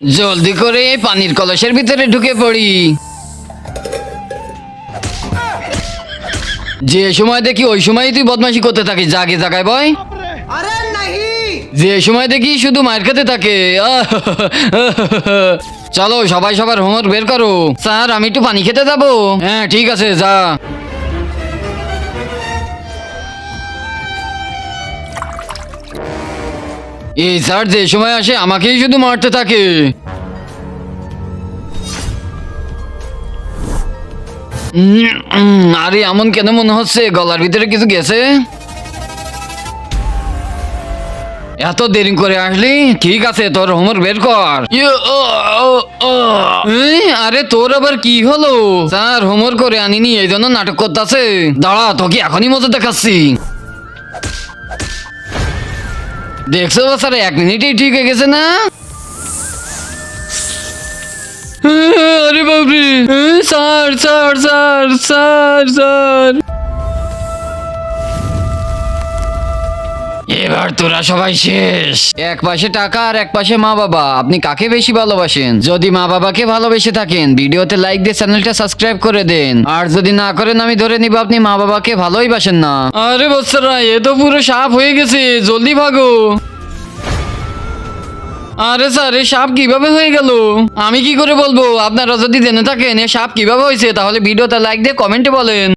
জলদি করে পানির কলসের ভিতরে ঢুকে পড়ি। যে সময় দেখি ওই সময় তুই বদমাশি করতে থাকিস, জাগে জাগায় বয়। अरे नहीं। যে সময় দেখি শুধু মায়ের খেতে থাকে। চলো সবাই সবার হোমওয়ার্ক বের করো। স্যার আমি একটু পানি খেতে যাবো। হ্যাঁ ঠিক আছে যা। এই স্যার যে সময় আসে আমাকেই শুধু মারতে থাকে। আরে এমন কেন মনে হচ্ছে গলার ভিতরে কিছু গেছে? এত দেরি করে আসলি? ঠিক আছে তোর হোমওয়ার্ক বের কর। আরে তোর আবার কি হলো? স্যার হোমওয়ার্ক করে আনিনি এই জন্য নাটক করতেছে। দাঁড়া তোকে এখনই মজা দেখাচ্ছি। দেখছো স্যার 1 মিনিটেই ঠিক হয়ে গেছে না? আরে বাবরে, sir sir sir sir sir, এবার তোরা সবাই শেষ। এক পাশে টাকা আর এক পাশে মা বাবা, আপনি কাকে বেশি ভালোবাসেন? যদি মা বাবাকে ভালোবেসে থাকেন ভিডিওতে লাইক দিয়ে চ্যানেলটা সাবস্ক্রাইব করে দেন, আর যদি না করেন আমি ধরে নিব আপনি মা বাবাকে ভালোই বাসেন না। আরে বৎসরা এ তো পুরো সাপ হয়ে গেছে, জলদি ভাগো। আরে স্যার এই সাপ কিভাবে হয়ে গেল? আমি কি করে বলবো? আপনারা যদি জেনে থাকেন এ সাপ কিভাবে হয়েছে তাহলে ভিডিওতে লাইক দিয়ে কমেন্টে বলেন।